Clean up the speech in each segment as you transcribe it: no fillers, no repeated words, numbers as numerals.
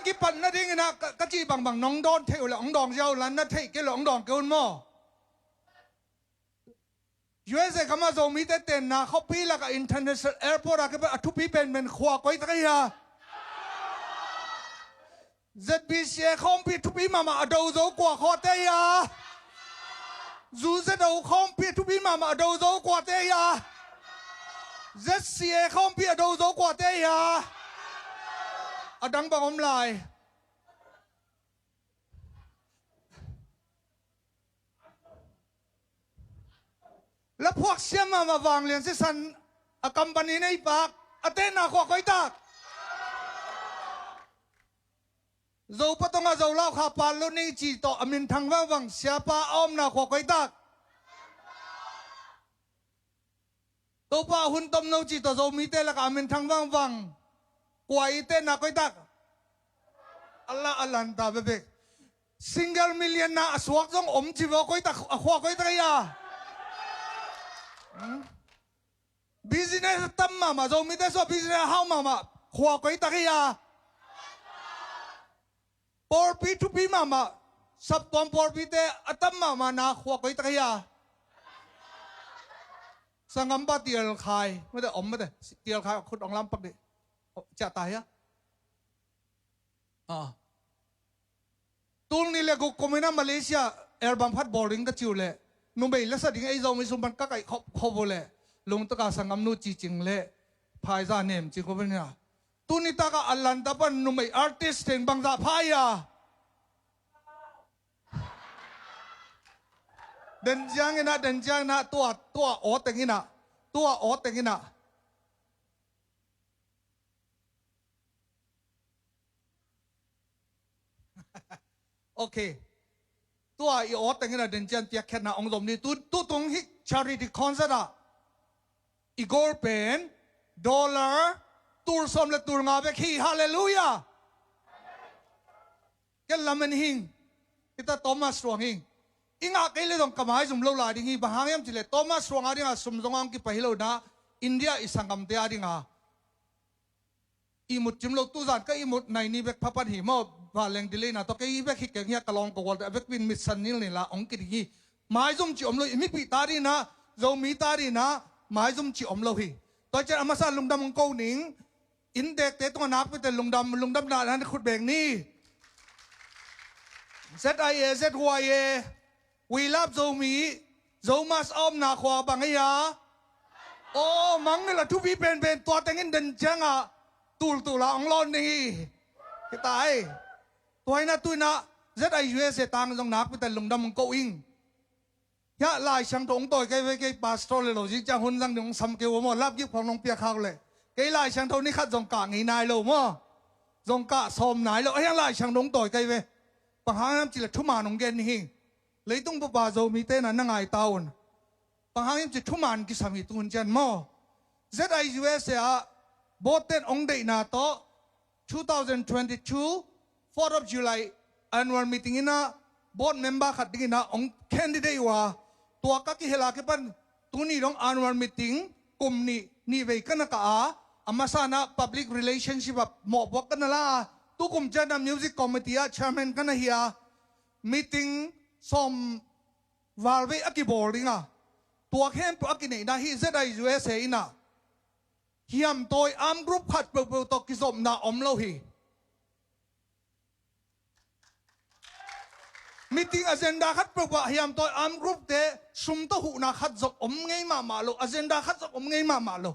ki pan na ding na ka chi bang bang nong don theu le ong dong jau lan na thei ke le ong dong ke un mo USA kama zo mi te ten na kho pi la ka international airport a ke ba thu pi pen men khwa koi ta ya ZBC không biết thu pi mà đầu dấu quả khó tê ya dù sẽ đầu không biết thu pi mà đầu dấu quả tê ya ZCA không biết đầu dấu quả tê ya ở đăng bằng ông lạiแล้วพวกเสียมาวางเรียนสิสันอะกัมปานีในปากอะเต้นนาขวาก้อยตากdầu bắt tông dầu lao khá pa luôn ní chỉ to amin thang vang vang xia pa om na khwa quay tak to pa hun tom no chỉ to dầu mi te la ka amin thang vang vang quay te na quay tak Allah Allah ta bebe single million na aswak jong om chi wo quay tak khwa quay tak ya business tam mà dầu mi te so business how mà khwa quay tak ya por pi tu pi mama sab tom por pi te atam mama na khwa koi takaya sangam ba tial khaiไม่ได้อมไม่ได้เตียลkhaiขุดองลำปักดิจะตายตูนี่เลยกูคอมมินามาเลเซียแอร์บัมพัดบอร์ดิงตะจิวเลยนุ่มเบย์ลักษณะไอ้เราไม่สมบัติก็ไก่ขบเลยลงตะกาสังกัมนูจีจิงเลยพายซาเนมจิงก็เป็นเนี่ยตูนี่ตากาอัลลันตะปันนุ่มไออาร์ติสต์เองบางจากพายาเดินจางนะเดินจางนะตัวโอตอย่างนี้นะตัวโอตอย่างนี้นะโอเคตัวอีโอตอย่างนี้นะเดินจางเตียแค่นะองค์ลมนี่ตัวตรงฮิชาริตี้คอนเสิร์ตอะอีกอร์เป็นดอลลาร์ตูร์สมและตูร์งาเบคีฮาเลลูยาแกลามันหิงอิตาโทมัสรวงหิงอิงอาเกลเลยต้องกำหายสมโลลาดิ่งบางอย่างยังจิเลโทมัสรวงอาดิ่งสมตรงอังกิไปฮิโลนะอินเดียอิสังกัมเตียดิ่งอีมุดจิมโลตุจันก็อีมุดในนี้เบกพับหิมอบาเลงดิเลนะตัวก็อีเบกฮิกเงียกลองกวลเบกวินมิสันนิลนี่ละองกิดิ่งหมายสมจิอมโลมิปิตาดินะโจมีตาดินะหมายสมจิอมโลหิตัวจะอามาซาลุงดำมงโกนิงอินเด็กเตตัวนักไปแต่ลุงดำนานั้นขุดแบ่งนี่ ZIA ZYA วีรับโจมีโจมาสอมนาขวาบังให้ยาโอ้มังนี่แหละทุกพี่เป็นตัวแต่งเงินเดินจังอ่ะตูละองลอนนี่ตายตัวไอ้น่ะตัวน่ะ ZIA เสตังจงนักไปแต่ลุงดำมงโกอิงยะลายช่างตรงต่อยไกปาสโตเลยหรอจิจังหุ่นจังหนุ่มสำเกวมอรับยิบของน้องเปียข้าวเลยไกลายช่างเท่านี้ขัดจงกะงี้นายโลมั้งจงกะสมนายโลไอ้ยังลายช่างตรงต่อยไกเวปังหาน้ำจิตทุ่มานงเกนหิงเลยต้องปะโจมีเต้นนั่งไงตาวนปังหาน้ำจิตทุ่มานกิสามีตุนจันมั้ง ZIA เสียโบเต้นองเดนาโต2022 4th of July annual meeting นะบอร์ดเมมเบอร์ขัดดิ้งนะองแคนดิเดตว่าตัวกักเฮลาเก็ปันตัวนี้ร้อง annual meeting กลุ่มนี่เวกันนะกะอามาซานะ public relationship แบบหมอบวักกันนะล่ะตุกุมจะนำ music committee chairman กันนะเฮีย meeting สมวาลเวอักิบอร์ดิงอ่ะตัวแค่ปอักิเนี่ยนะฮีZIAเสียนะเฮียมตัวอัมกรุ๊ปขัดเปิลตกิสมนะอมโลฮีmeeting agenda ขัดเปิลว่าเฮียมตัวอัมกรุ๊ปเตะสุมตัวหูนะขัดจบอมไงมาโล agenda ขัดจบอมไงมาโล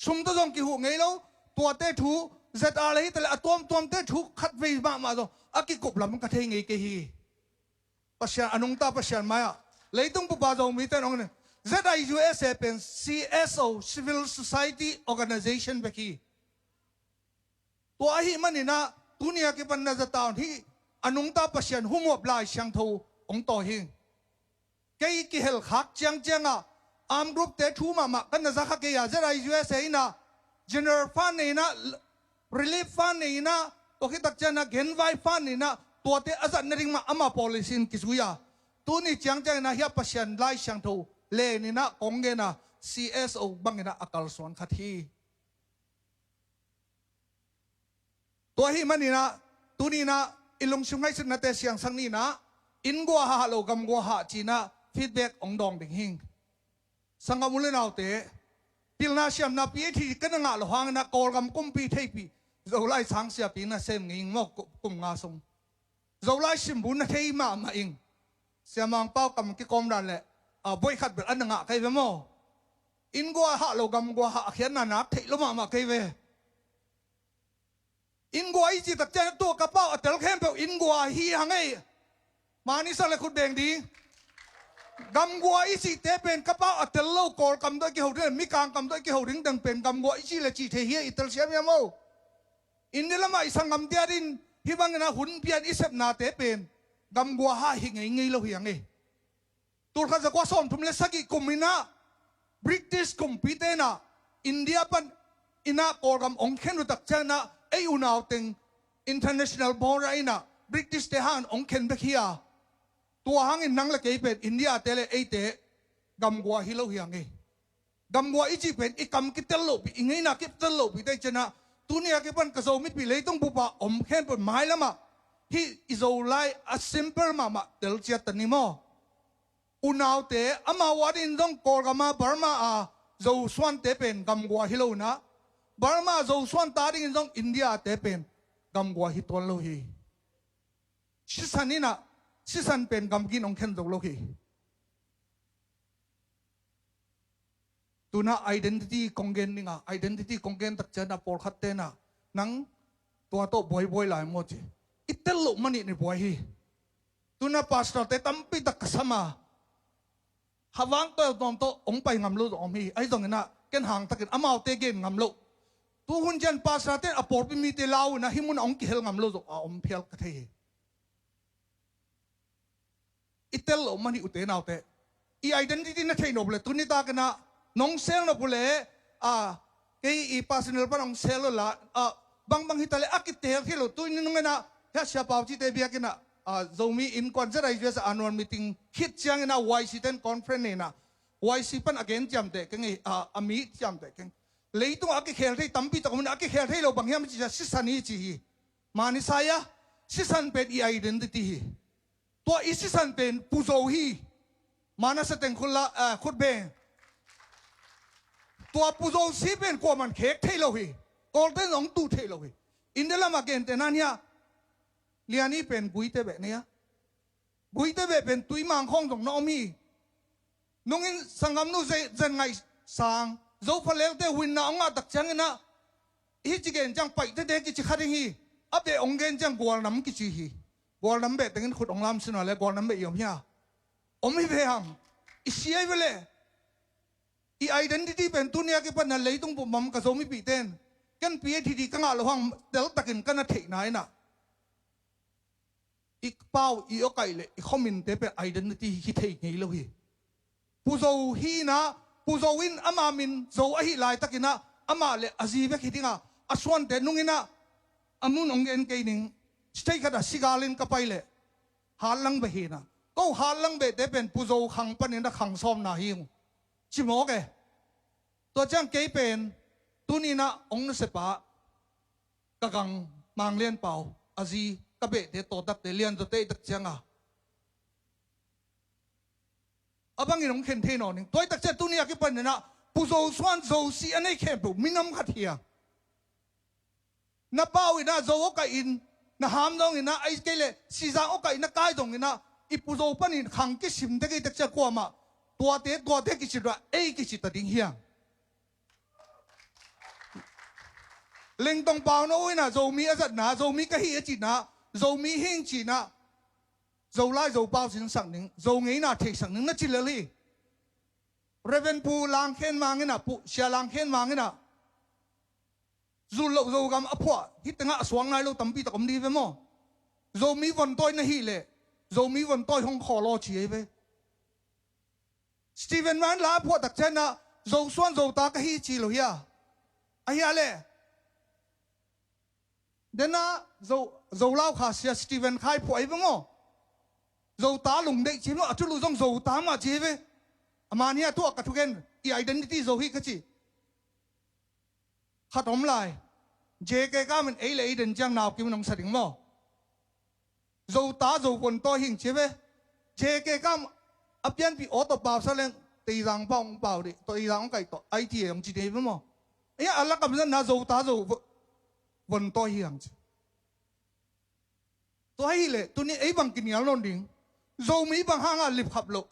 สุมตัวจงกี่หูไงโลตัวเตะถูZR เลยแต่ละตัวเตะถูขัดไปมาโลอากิกบลำมันกระเทงไงกี่ฮีปัจจัยอนุงตาปัจจัยมาเลยต้องปุบาจงมีแต่องเนี่ย ZIA เป็น CSO Civil Society Organization เบกีตัวไอ้มันนี่นะตัวนี้กี่ปันน่าจะตาวที่อนุงตาปัจจัยหุ่มวบลายช่างทูองต่อหิงเกี่ยกี่เฮลขักจังอ่ะอัมกรุ๊ปเตะทูมากันน่าจะขักเกี่ย ZIA เสียนะ General Fund นี่นะ Relief Fund นี่นะตัวที่ตักเจนะ Genvai Fund นี่นะตัวเตะอาจารย์นริงมาอามา policy กิสุยาตัวนี้จังนะเฮียปัจจัยลายช่างทูเลนี่นะองเงนะ CSO บังเงนะอักลส่วนขัดที่ต ตัวหิมันนี่นะตัวนี้นะอิลงชุงให้สุดนะแต่เสียงสังนี่นะอินกัวหาโลกำกัวหาจีนะฟีดแบ็กองดองดิ่งหิงสังกมุลนาวเตพิลนาเสียมนาปีที่กันงาลหังนะกอลกำกุมปีเทปีเราไล่สังเสียปีนะเซมงิงมอกกุมงาสงเราไล่สิมบุญนะเทมามาอิงเสียมังเป้ากำกิกอมดันแหละบอยขัดแบบอันงะใครเวมออินกัวหาโลกำกัวหาเขียนนานักเทลมาใครเวอินกัวอีจิตใจตัวกระเป๋าแต่ละแค่เปล่าอินกัวฮีหังไงมานี่สั่งเลยคุณเบงดีกำกัวอีจิตเป็นกระเป๋าแต่ละกอลกำด้วยกี่หัวเรื่องมีการกำด้วยกี่หัวเรื่องดังเป็นกำกัวอีจิเลยจีเทียอิตาลีเสียมีมั้งอินเดียละมาอีสังกำเดียดินฮิบังนะหุ่นเพียนอิเซปนาเตเป็นกำกัวหาหิงไงเราหิงไงตัวข้าจะกว่าสอนทุ่มเลสกิกุมินะบริติชกุมพิเตนะอินเดียปันอินะกอลกำองเข็นรุตักเจนะไออุณาวติง international บอร์ไรนะบริติชเตหันองเข็นเบคียตัวหางอินนังละเกยเป็นอินเดียเตเลไอเตกำกัวฮิโลหิงไงกำกัวอีจีเป็นอีกำกิเตลโลบิอิงไงนะกิเตลโลบิได้เจนะตัวนี้กิปันกระโจมิปีเลยต้องบุปผาองเข็นเป็นไม้ละมาที่อิโซไลa simple มาเตลเจียตันนิโมอุณาวเตอมาวาดินต้องกอลกามาบาร์มาโจสวนเตเป็นกำกัวฮิโลนะบาร์มาโจสวนตาดินต้องอินเดียเตเป็นกำกัวฮิตวันโลฮีชิสันนี่นะชิสันเป็นกำกินองเข็นตกโลฮีตัวน่ะ identity คงเกนนี่งะ identity คงเกนตักเจนะปอลขัดเตนะนังตัวโตบอยหลายหมดจีอิตลลุมันนี่บอยฮีตัวน่ะ pastor เตตั้มปีตักสมาหาวังตัวตอนโตองไปงำลุอมฮีไอ้ตรงนี้นะเกนห่างตะกินอามาเตเกนงำลุตัวหุ่นจัน pastor เตอปอร์ปิมีเตลาวนะฮิมุนองกิเฮลงำลุอมเพียลกะเทอิตลลุมันนี่อุเตนเอาเตอี identity นั่นเทนอบเลยตัวนี้ตากันนะน้องเซลนะพูดเลยเกี่ย personal ปะน้องเซลละบางฮิตาเลอากิเตะที่เราตัวนี้นึงนะแค่เชียร์เปล่าจีเตบียกันนะจะมีอินคอนเสิร์ตอะไรจะอันวันมีติ้งคิดจังนะ YC เต้นคอนเฟรนซ์นะ YC ปัน again จำเด็กกันไงอามีจำเด็กกันเลยต้องอากิเคลที่ตั้มปีตะกุนอากิเคลที่เราบางอย่างมันจะสิสันนี่จีมานิสัยสิสันเป็น identity ตัวอีสิสันเป็นผู้โจฮีมานะสเต็งคุณละคุณเบงตัวผู้โจซีเป็นกว่ามันเค้กเทโลฮีกอลเด้นองตูเทโลฮีอินเดียละมาเกนแต่นั่นเนี่ยเลียนี่เป็นกุยเตเบเนี่ยกุยเตเบเป็นตุยมังคงตรงน้องมีน้องอินสังกัมนู้เจนไงสังโจฟเลลเตวินนะองอาตักจังนะฮิจิเกนจังไปเตเด็กกิจขัดฮีอัปเดตองเกนจังกวลน้ำกิจฮีกวลน้ำเบตแต่งินขุดองลำสินะเลยกวลน้ำเบยอมเฮียอมไม่เพียงอิเชียเวลอี identity เป็นตัวนี้กี่ปันนั่นเลยต้องผมกระโจมไม่ปีเต้นกันปีที่ดีกันอะไรห้องเดลตักินกันน่ะเทไหนน่ะอีกเป้าอีโอไก่เลยอีคอมมินเตเป็น identity ที่เทไงเลยผู้โจฮีนะผู้โจวินอามามินโจอหิลายตักินนะอามาเลยอาจีเบคิดิงะอาสวนเตนุ่งนะอามุนองเงินเกนิงสเต็กกันสิกาลินกับไปเลยฮาลังเบฮีนะก็ฮาลังเบเตเป็นผู้โจขังปันนี่นะขังซ้อมนาฮิงชิโมกตัวจังเกยเป็นตัวนี้นะองค์เสปะกะกังมังเลียนเป่าอาจีกะเบเดโตตักเดเลียนตัวเตตักจังบังอินองเข็นเทนอนึงตัวตักเจตัวนี้กี่ปันเนี่ยนะผู้โจสวนโจซีอันนี้แค่ปุ๊มินำขัดเฮียนับเป้าอินะโจโอกอินนะหามดงอินะไอ้เกลซีซาโอกอินะกายดงอินะอีผู้โจปันอินขังกิสิมเด็กตักเจกว่ามาตัวเตกิสิระเอกิสิตัดดิ้งเฮียเล็งตรงเปล่าโน้ยนะโจมีอาจารย์นะโจมีกะฮีจินะโจมีหิ้งจีนะโจไล่โจเปล่าสิ่งสักหนึ่งโจงี้นะเทสักหนึ่งนั่นจิเลลี่เรเวนพูลังเข็นมาเงินะปุ๊เชียลังเข็นมาเงินะจูโลโจกำอภัวฮิตงะสวงนายโลตั้มปีตะกมดีไปมั้งโจมีวันต้อยนะฮีเล่โจมีวันต้อยห้องคอรอชีไปสตีเวนแมนลาพวกตักเจนนะโจส่วนโจตากะฮีจีโลเฮียไอ้ยาเล่เดน่าโจเล่าข้าเสียสตีเวนใครป่วยบ้างอ๋อโจตาลุงเด็กจีโน่จุลุจงโจตามาจีเวอามาเนี่ยตัวกระทุกเกนอี identity โจฮีกจีขัดอมลาย JK ka mình ấy lấy đến giang nào kim nông sát đỉnh mò dầu tá dầu quần to hình chế về JK ka áp biên bị ô tô bảo sao lên tây giang bảo đi tây giang cái to ITM chỉ đấy mò ấy Allah cầm dân na dầu tá dầu quần to hình tôi hay lệ tôi ní ấy bằng kinh nghiệm luôn đỉnh dầu mỹ bằng hang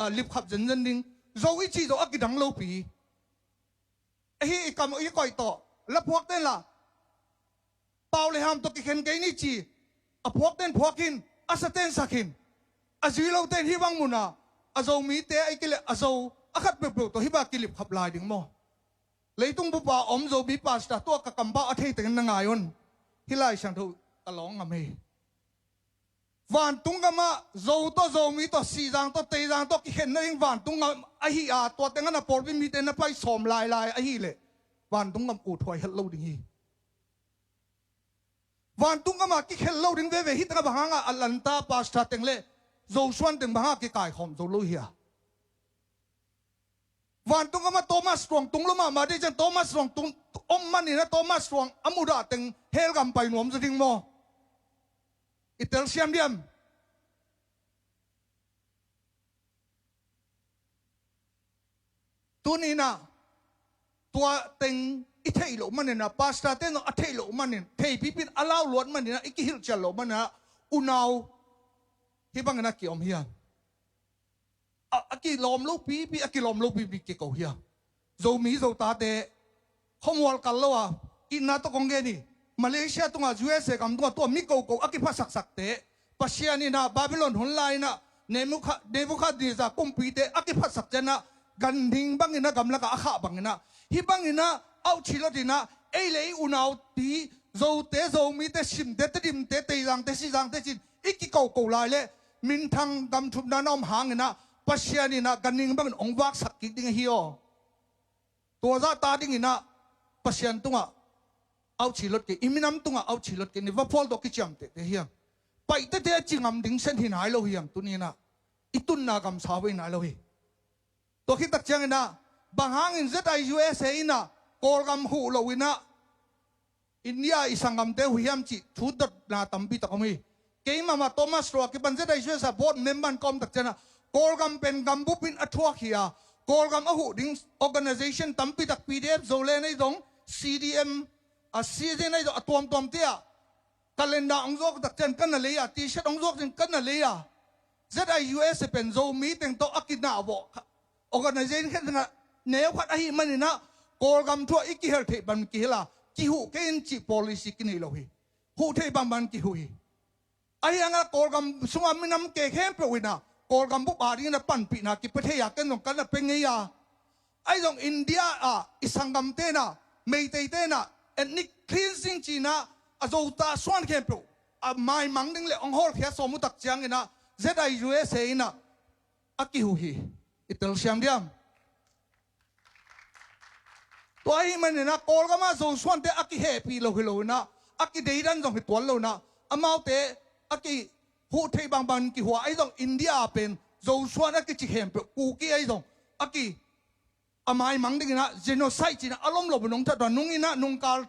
lip khắp dân đỉnh dầu ít chỉ dầu ác cái đắng lâu phí ấy cầm ấy coi to lấp hoặc tên là bao lệ ham tôi cái khen cái ní chỉ hoặc tên hoặc hin asa tên sakin azuy lâu tên hi bang muna dầu mỹ té ấy cái lệ dầu khát bẹp bẹp tôi hi ba cái lip khắp lại đỉnh mò lấy tung bút ba dầu bị pasta tôi cả cầm bao thấy tên năng ai on hi lại sang thâu ta lóng ngầm hề van tung gama dầu to dầu mi to si giang to tây giang to khen nên van tung ngam ahi à to tiếng anh por mi tên phải xòm lại ahi lệ van tung ngam u thoại hết lâu đình hi van tung gama khen lâu đình về hít cái bang à Atlanta pasta tiếng lệ dầu xuân tiếng bang cái cài khom dầu lâu hi à van tung gama Thomas Strong tung lama mà đây chân Thomas Strong tung ông man này Thomas Strong amuda tiếng hel gam bay nuông cho tiếng mo itel siam diam tunina tua teng ithei lo manena pasta te no athei lo manen thei pipin alau luat manena ikihil chal lo manena unau hi bangena ki om hian aki lom lo pi aki lom lo pi ki ko hian zo mi zo ta te homwal kal lo a inna to kong ge ni Malaysia tunga USA kam tunga to mi ko aki pa sak te Persia ni na Babylon honlai na Nebuchadnezzar kompite aki pa sak jana ganding bangina gamla ka akha bangina hi bangina au chilotina eilei unau ti zo mi te sim te dim te lang te si jang te chin iki ko lai le min thang gam thup na nom hangina Persia ni na ganding bangin ongwak sak ki ding hi o to za ta ding ina Persian tunga ao chỉ lót cái iminam tung ao chỉ lót cái này vấp fall đó cái chạm thế hiang, bảy thế thế chỉ ngắm đỉnh sen thì nãy lâu hiang tu ni na, itun na cầm sao với nãy lâu hi, to khi tất chăng na, bang hang in ZI USA na, call gam hu lâu na, India isang gam te hiam chỉ thu đợt na tampi tak kami, cái mà Thomas Roa cái ban ZI USA board member com tất chăng na, call gam pen gam bupin athuak hiya, call gam ahu ding organization tampi tak PDF zole na idong CDM season này rồi tuom tia calendar ông dốc đặc trần cân là lấy à t-shirt ông dốc trên cân là lấy à ZI US pen zo meeting to akina bo organization khen là nếu phát ai mà nè call gam thua ít ki help ban ki la ki hu ken chi policy ki nei lo hi hu thei ban ki hu hi ai anga call gam sunga minam ke khem pro wina call gam bu ba ri na pan pi na ki pathe ya ken nong kan na penge ya ai dong India isangam te na mei te na ethnic cleansing China azota swan kempo mai mang ding le ong hol khia somu tak chiang ina ZI USA ina aki hu hi itel siam diam to ai man na kol ga ma zo swan te aki happy lo hi lo na aki dei dan jong hi tuan lo na amau te aki hu thei bang ki hua ai jong India pen zo swan aki chi kempo ku ki ai jong aki amai mang ding na genocide china alom lo bunong ta don nung ina nung kal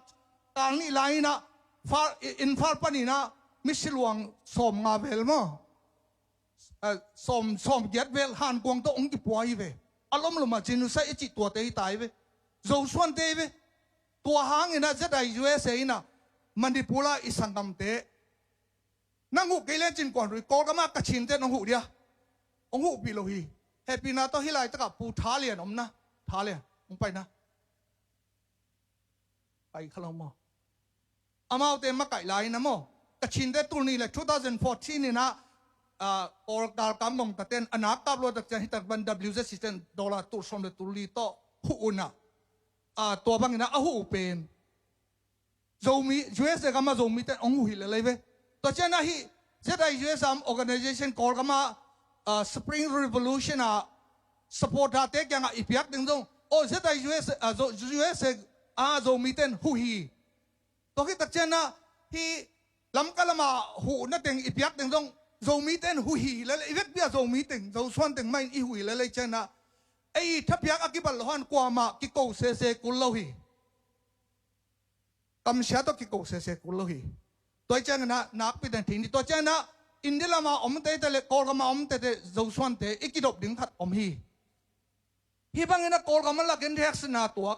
ni lai na far in far pani na misilwang som nga vel mo som get vel han kwang to ong ki puai ve alom lo ma genocide chi to te tai ve zo swan te ve to hang ina ZI USA ina Manipula isangam te nangu kailen chin kwan ri ko kama ka chin te nong hu dia ong hu pi lo hi happy na to hilai ta ka pu tha lian om na thả liền không phải na phải không mà amao tên mắc cãi lại nè mò cái chuyện đấy tu này là 2014 này na or dar cam mong ta tên anak tab lo tak hit ban WZ system dollar tu som de tu li to hu na to bang na hu pen zomi US ka ma zomi te ong hu le ve to chen na hi ZI US organization call kama Spring Revolution support ha te kya nga ipiak ding dong o ZI US zo miten hu hi to ki tak chen na hi lam kalama hu na teng ipiak ding dong zo miten hu hi le ivek bia zo meeting zo swan teng mai i hui le chen na ei thapiak akibal lohan kwa ma ki ko se kul lo hi กำเสียตัวกิโกเสกุลฮีตัวเจ้านะนักพิจารณาที่ตัวเจ้านะอินเดียละมาอมเตะเลยกอลกมาอมเตะจูสวนเตะอีกกี่ดอกดิ่งขัดอมฮีบางอย่างนะกอลกมาละกันเทียกสนาตัว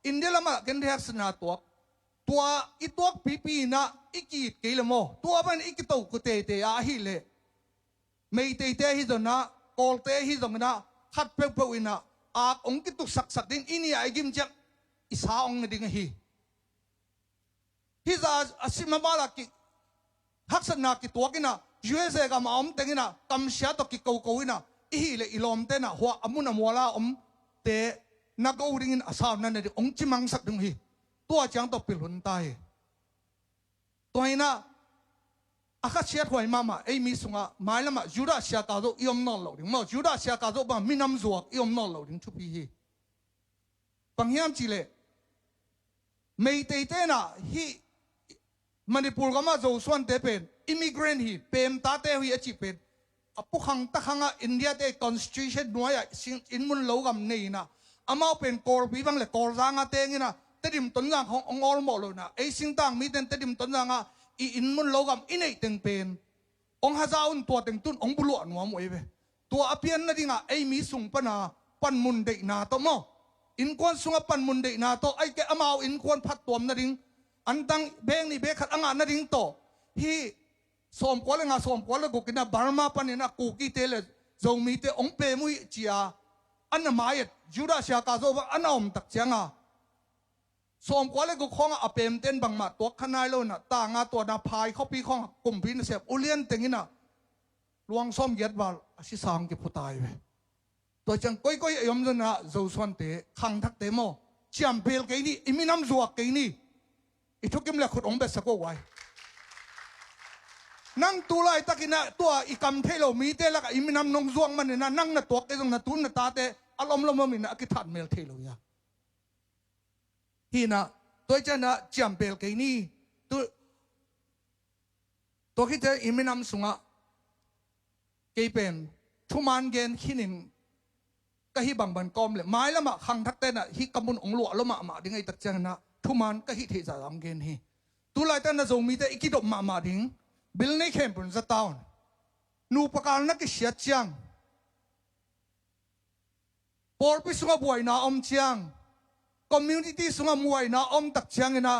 อินเดียละมากันเทียกสนาตัวอีตัวปีนะอีกกี่กิโลโมตัวมันอีกกี่ตัวกุเตะอาฮีเลยไม่เตะฮิจนะกอลเตะฮิจนะขัดเปวินะอาองกิตุสักดิ่งอินี่ไอ้กิมจักอิสาองดิ่งฮีจะอาศิมาบาลกิฮักษณะกิตัวกินะUSA กับมาอมเต็งนะกำเสียตัวกิโกโกวินะอีเลยอีลอมเตนะหัวอมุนมัวลาอมเตนักอูดิ่งอาสาวนั่นเององจิมังสักดิ่งฮีตัวจังตัวปิลุนตายตัวนี้นะอาคาเชียถอยมาไอ้มีสุงะหมายละมายูดาเชียกาโดยอมนอลดิ่งมายูดาเชียกาโดบ้ามินำจวกยอมนอลดิ่งทุบฮีบางอย่างจีเลยไม่เตนะฮีมันในปูร์กามาโจส่วนเตเป็นอิมิเกรนฮีเป็นตาเตฮีอจิเป็นพวกขังตะขังอ่ะอินเดียเตะ constitution น้อยอ่ะอินมุนโลกำนี่นะอามาเป็นกอลปีบังเลยกอลร่างอ่ะเตงินะเตดิมต้นร่างขององอลหมดเลยนะไอ้สิ่งต่างมีเตดิมต้นร่างอ่ะอินมุนโลกำอินไอเต็งเป็นองฮาซาอุนตัวเต็งตุนองบุลุอันวมวยเวตัวอภิญนั่นดิงอ่ะไอ้มีสุงปนาปันมุนเดนาโตโมอินควนสุงปันมุนเดนาโตไอ้แกอามาอินควนพัดตัวนั่นดิงอันตั้งเบงนี่เบขัดอ่างนั่นดิ่งโตฮีสมกว่าเลยงาสมกว่าเลยกูกินนะบาร์มาปันเนี่ยนะกูกิเตเลยจงมีเตองเปมุยจีอาอันนั้นหมายยูดาเชียกาโซว่าอันนั้นอมตักเจียงอ่ะสมกว่าเลยกูคล้องอ่ะเปมเต้นบังมาตัวขนายโลน่ะต่างอ่ะตัวนาพายเขาปีคล้องกลุ่มพินเสียบอุเลียนเต็งนี่น่ะลวงส้มเย็ดว่าสิสางกิพุตายไปตัวจังก้อยยมจนนะโจส่วนเตะขังทักเตโมเจียมเปลกี่นี่อิมิน้ำจวกกี่นี่อีทุกกิมเล็กขุดองเบสก็ไว้นั่งตัวไล่ตะกินะตัวอีกำเทโลมีเตะแล้วก็อิมินำนงจวงมันเนี่ยนะนั่งน่ะตัวเตะตรงน่ะตุนน่ะตาเตะอารมณ์ลมมินะกิทันเมลเทโลยาฮีนะตัวเจ้านะจำเปลกี่นี่ตัวคิดเตะอิมินำสุงะกี่เป็นทุมันเกนขี้นินก็ฮีบังบันกอมเลยไม้ละมาขังทักเตะน่ะฮีกำมุนองหลวงละมาดิ้งไอตักเจ้านะทุมันก็ฮิตที่จะทำเงินฮีตัวไล่แต่น่ะจงมีแต่อีกดอกมาดิ้งบิลนี่เข้มปุ่นจะตาวนูประการนักเสียจังปอร์พิสุงบวยนาอมจังคอมมูนิตี้สุงบวยนาอมตักจังนะ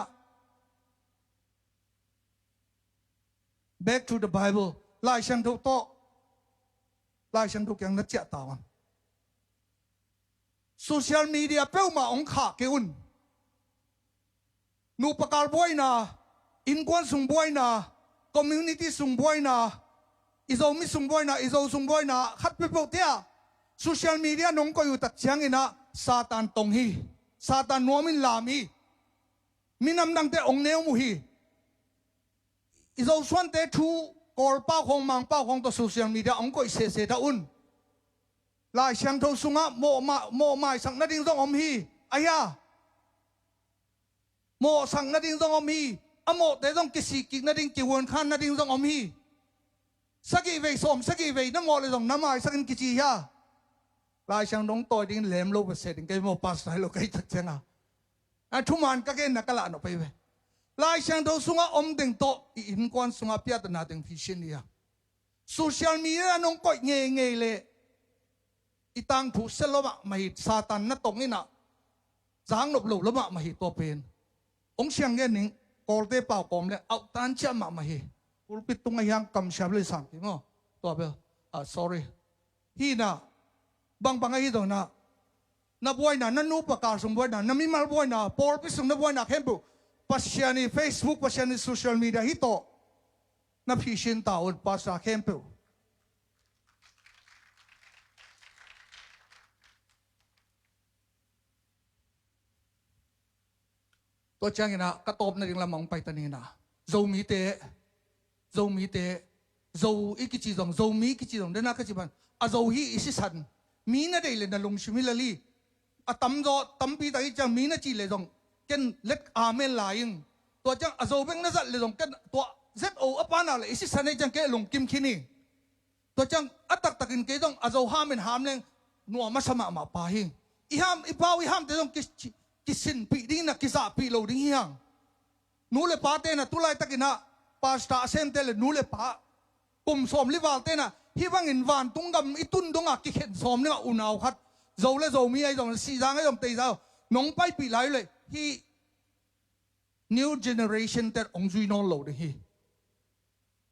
back to the Bible ไล่ช่างทุกโตไล่ช่างทุกอย่างนัดเจ้าตาวโซเชียลมีเดียเป้ามาองขาเกอุนนูประกาศบ่อยนะอินควนส่งบ่อยนะคอมมูนิตี้ส่งบ่อยนะอิโซมิส่งบ่อยนะอิโซส่งบ่อยนะขัดไปพวกเดียโซเชียลมีเดียน้องก็อยู่ตักเชียงอินะซาตานตรงฮีซาตานนัวมินลามีมินำดังเตองเนวมุฮีอิโซส่วนเตทูกอลป้าของมังป้าของตัวโซเชียลมีเดียองก็เสียดาอุนลายเชียงทงสุงะโมมาสังนัดดิ้งต้องอมฮีอายาโมสังนัดดิ้งต้องอมฮีอโมแต่ต้องกิสิกินัดดิ้งกิวนขันนัดดิ้งต้องอมฮีสักกี่เวสมสักกี่เวน้ำโมเลยต้องน้ำไอสักกิจิยาลายช่างน้องตัวดิ้งแหลมโลกเสด็จกันโมปัสไซโลกัยทักเจนะทุมันก็เกณฑ์นักละนไปเวลายช่างทงสุงะอมดิ้งโตอินควันสุงะพิจารณาดิ้งฟิชินียโซเชียลมีเดียน้องก็เงยเลยอีตังผู้เสลบะมาหิซาตันนั่นตรงนี้นะจางหลบหลบแล้วมาหิตัวเป็นองเชียงเงี้ยหนิงกอลเตเป่ากอมเลยเอาตันเชื่อมาหิอุลปิดตรงไอ้ยังกำชับเลยสั่งที่ง้อตัวเบลsorry ฮีน่ะบางไอ้ตัวน่ะนับไว้น่ะนั่นนูประกาศส่งไว้น่ะนั่นมีมาไว้น่ะพอลปิดส่งนับไว้น่ะเข้มบุปัจจัยนี้ Facebook ปัจจัยนี้โซเชียลมีเดียฮิโตนับพิชินตาอุดปัจจัยเข้มบุตัวจังนะกระตบนั่นเองละมองไปตอนนี้นะโจมีเตโจอีกกี่จีดงโจมีกี่จีดงเดินหน้าก็จีบันอาโจฮีอิสิสันมีน่าได้เลยนะลงชิมิลลีตั้มปีตาอีจังมีน่าจีเลยจงกันเล็กอาเมนลายิงตัวจังอาโจเป็นน่าจะเลยจงกันตัวเซตโออปานาเลยอิสิสันในจังแกลงกิมคินีตัวจังอัตตักกินแกจงอาโจห้ามเป็นห้ามเลยนัวมาสมามาปาหิงอีห้ามอีเป้าอีห้ามแต่จงกิสินปีดิ้งนะกิสาปีโลดิ้งยัง นูเลป้าเต้นะตุไลตะกินะปาสตาเซนเตเลนูเลป้ากุมสมลิวาลเต้นะฮิบังอินวานตุงกำอิตุนดงอากิเข็นสมเนี่ยอุณาวขัดโจเลโจมีไอ้ตรงสีจางไอ้ตรงเตยเจ้าน้องไปปีไหลเลยฮี new generation แต่องจุยนอนโลดฮี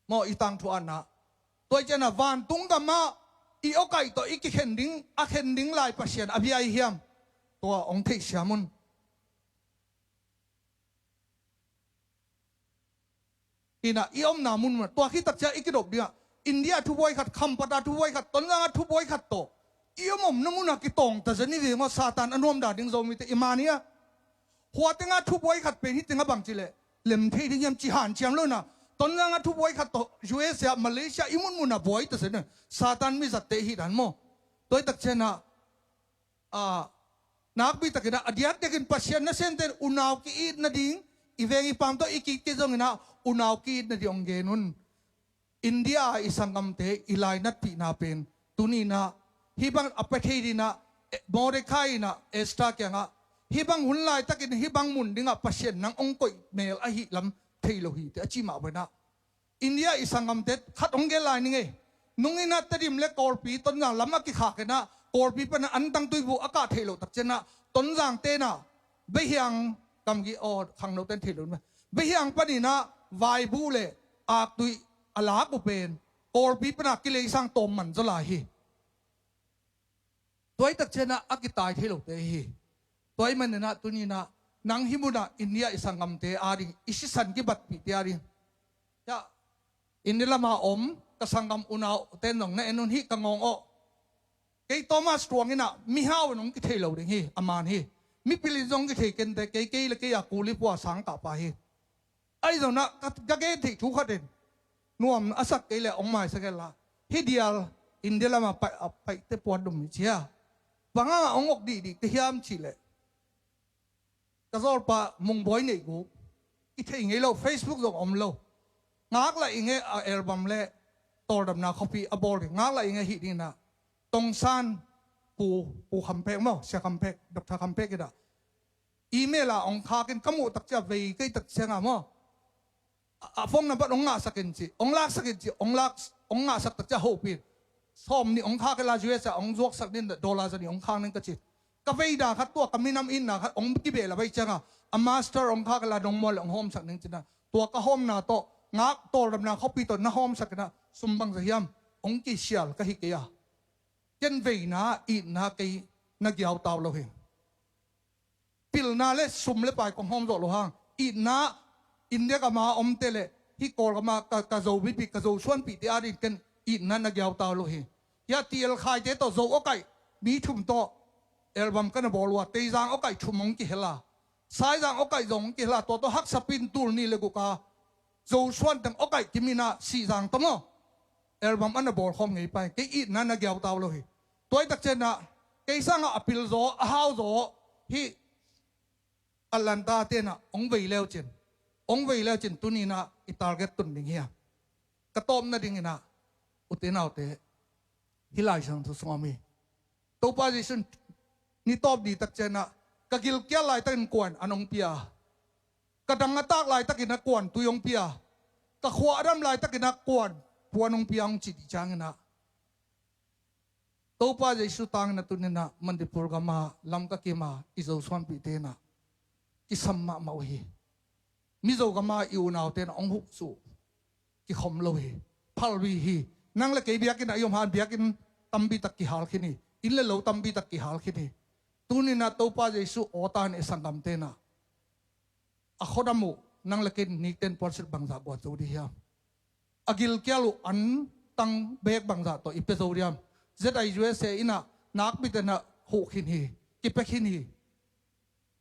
มออีตังทุอันนะตัวเจนะวานตุงกำมาอีโอกาสตัวอีกิเข็นดิ้งอาเข็นดิ้งลายปัศยานอภิไอเฮียมตัวองเทศยามุนอีน่ะอีอมนามุนตัวขี้ตักเจ้าอีกิดบเดียอินเดียทุบไว้ขัดคำปดาทุบไว้ขัดต้นยางทุบไว้ขัดโตอีอมน้ำมุนกิตองแต่จะนี่เรื่องว่าซาตานอนุมดาดิ้งโจมีแต่อิมานียหัวเต็งทุบไว้ขัดเป็นที่เต็งบังจิเลเล่มเทที่ยังจีหันเชียงเลยนะต้นยางทุบไว้ขัดโตยูเอสเอมาเลเซียอิมุนมุนบวยแต่เสนซาตานมีสัตเตหิดันโมตัวตักเจ้านะนักบิตกินะอดีตเด็กินปัศยานนั่นเส้นเตอุณาวกีดนั่นดิ้งอีเวงีปามตัวอีกิจงนะอุณาวกีดนั่นดิ้งเกนุนอินเดียอิสังกัมเตอิไลนัดปีนาเป็นตุนีนะฮิบังอเปเทดีนะโมเดคายนะเอสตาเกียงะฮิบังหุ่นลายตะกินฮิบังมุนดิ้งอ่ะปัศยานนังองค์กุยเมลอหิลำเทโลหิเตอจิมาเวนะอินเดียอิสังกัมเตขัดองเกลายนี่ไงนุ่งอินัดตดิมเล็กกอลปีต้นยางลำมากิขากันนะกอลปีเป็นอันตั้งตุยบุอากาศเทโลตักเจนะต้นยางเตนะเบียงกำกีออขังโนเตนเทโลนะเบียงปนินะวายบูเลอากตุยอลาบุเป็นกอลปีเป็นกิเลสสังตมมันจะลายตัวไอ้ตักเจนะอากิตายเทโลเตฮีตัวไอ้มันนะตัวนี้นะนังฮิมุนะอินเดียอิสังกัมเตอาริอิสิสันกิบัตปีเตอาริยะอินเดียละมาอมกสังกัมอุณาวเตนงนะเอ็นุนฮิกังงอเกย์โตมาสตรวงนี่นะมิฮาวนงกิเทโลเดงฮีอามานฮีมิปิลิจงกิเทกันแต่เกย์ละเกย์อยากกูลิปัวสังกะปะฮีไอ้เจ้านะกะเกย์ที่ทุกขัดเด่นนวมอาศักเกย์เลยองมาสักละฮิเดียลอินเดียละมาไปเตปวดดุมเชียบางอ่ะองอกดีเทียมชิเลกระโดดปะมุงบอยนี่กูกิเทงเงโลเฟซบุ๊กจงอมโลงักละอิงเงอัลบั้มเล่ตัวดำนาคอปีอบอลงักละอิงเงฮิดีนะตรงซานปูคำเพกมั้งเสียคำเพกดรคำเพกกันอีเมลองคากินขมุตักจะไปกี่ตักเสียงมั้งฟงนับองงาสักินจีองลักสักินจีองงาสักตักจะโฮปีซ้อมนี่องคากันลาจูเอสองจวกสักนิดดอลลาร์นี่องคานึงก็จีกาแฟด่าขัดตัวกามินำอินนะขัดองกิเบลไปจังอ่ะมาสเตอร์องคากันลาดงมอลองโฮมสักนิดจีนะตัวก็โฮมนาโตงักตัวดำนาเขาปีตัวน่าโฮมสักนะสมบังจะยำองกิเชียลก็ฮิกยาเจนเวน่าอีน่าเกยนักยาวตาวเราเห็นปิลน่าเล่สุ่มเล่ไปของห้องโจโลหังอีน่าอินเดียก็มาอมเตเลฮิโกลก็มากะโจวิปิกะโจชวนปีที่อาริกันอีน่านักยาวตาวเราเห็นยาตีเอลขายเจโตโจโอไกมีชุมโตเอลบัมกันบอกว่าเตยจางโอไกชุมมงกิเฮล่าสายจางโอไกจงกิเฮล่าตัวฮักสปินตูนี่เลยกูกาโจชวนตั้งโอไกกิมินาสีจางตั้งเอลบัมอันนั้นบอกคอมไงไปเกอีน่านักยาวตาวเราเห็นตัวตักเจนะเกย์สังอภิลโซอาฮาวโซฮีอัลลันตาเตนะองเวเลวเจนองเวเลวเจนตุนีนะอิตาร์เกตตุนดิ่งเฮียกระต้มนะดิ่งนะอุตเนาวเตฮิลายสังทุสวามีตัวป้าจิสุนนี่ตอบดีตักเจนะกะกิลเกียลายตักินกวนอันองเปียกระดังตากลายตักินนักกวนตุยองเปียกะขวาดำลายตักินนักกวนพวนองเปียองจิตจางนะตัวป้าจะสุตังนัตุนินะมันดิปรกามาลำกะกิมาอิโซสวนปีเตนะกิสัมมามาวีมิโซกามาอิวนาเตนะองหุสุกิขมโลวีพัลวีฮีนั่งละเกยเบียกินอายมหานเบียกินตัมบีตักกิฮาลขินีอินเลโลตัมบีตักกิฮาลขินีตุนินะตัวป้าจะสุโอตานเอสังกัมเตนะอโคดามุนั่งละกินนิเตนปอร์สิบังซาบวจูดิฮะอากิลเกียลุอันตังเบกบังซาตัวอิเปโซเดียมเจดไอจูเอสเอนะนักบิดนะหูขินฮีกิเปขินฮี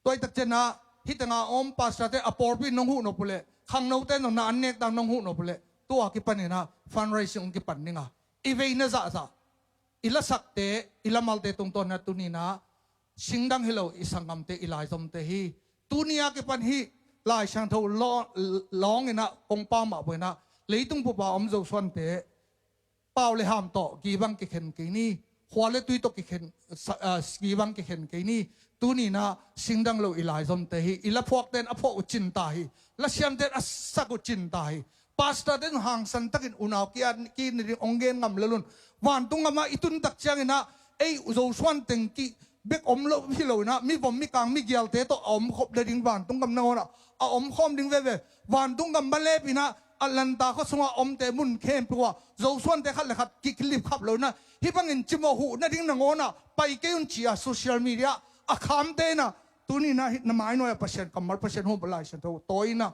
ตัวตักเจนะฮิตงาอมปัสสาวะอปอร์บินน้องหูนบุเลขังโนเตนนานเนกตังน้องหูนบุเลตัวกิปันนี่นะฟันไรซิงกิปันนี่งาอีเวนะจ้าอิละสักเตอิละมัลเตตรงตัวนัตุนีนะสิงดังฮิโลอิสังกัมเตอิลายสมเตฮีตุนียกิปันฮีลายช่างเท่าล้องนะองป้ามาเวนะเลยตุงผู้บ่าวอมโจส่วนเตเป่าเลยห้ามต่อกีบังกิเข็นกีนี่ หัวเล็ตุยตกกิเข็นสกีบังกิเข็นกี่นี่ตัวนี้นะสิ่งดังเราอิลายจอมเตหิอิละพวกเต้นอภอุจินตาหิละเชียมเต้นอสักอุจินตาหิพาสต้าเต้นห่างสันตักินอุณาวกีนริองเกนงำเลลุนวันตุงมาอิตุนตักเชียงนะไอ้โจสวนเต็งกีเบกอมโลพี่โลนะมีผมมีกลางมีเกียวเตโตอมขบเดินวันตุงกำนองนะอมขอมดิ้งเว่วันตุงกำบัลเล่ปีนะอัลลันตาเขาสงอมเตมุนเข้มปัวโจสวนเตขัดเลยขัดกิคลิปขับเลยนะฮิบังเงินจิมหูนั่นดิ้งนงนะไปเกี่ยนเชียโซเชียลมีเดียอาคามเตนะตัวนี้นะนามายน้อยเปอร์เซ็นต์กัมมาเปอร์เซ็นต์หัวบลายฉันตัวนี้นะ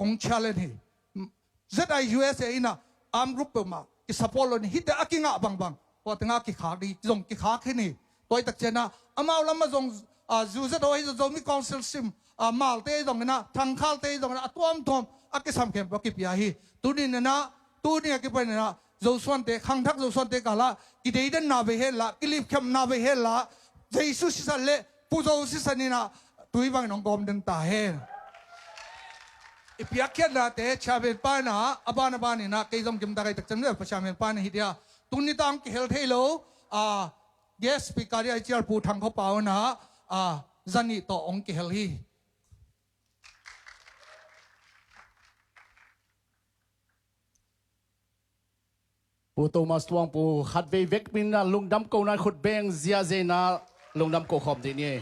กงเชลเลนฮีZIUSA นะอาร์มกรุ๊ปมาที่สปอร์ตนี่ฮิตอากิงะบังพอถึงอากิขาดีจงกิขาแค่นี้ตัวตักเจนะอามาลำมาจงจูเซตัวจงมีคอนเซิลซิมมาลเตจงนะทางข้าลเตจงนะตัวมทอมอากิสามเข้มปกิปยาฮีตัวนี้นะตัวนี้อากิไปนะจูสวนเตขังทักจูสวนเตกาละกิเดย์ดันนาเบเฮล่ะกิลิฟเข้มนาเบเฮล่ะเจสุสิสันเล่ผู้จูสิสันนี่นะตัวอีบังน้องกอมเดินตาเฮอีพิอาเคนละเตะชาเวนปานะอบานนี่นะเกี่ยมกิมตาไกตักจังเลยประชาเวนปานะฮิตยาตุนิตังกิเฮลเทโลเยสปีการ์ไอเจียร์ผู้ทางเขาเปล่านะจันนี่ต่อองกิเฮลฮีปูโตมาสวงปูขัดเวกมินนะลุงดำโกนันขุดเบงเซียเจนะลุงดำโกขอบดีนี่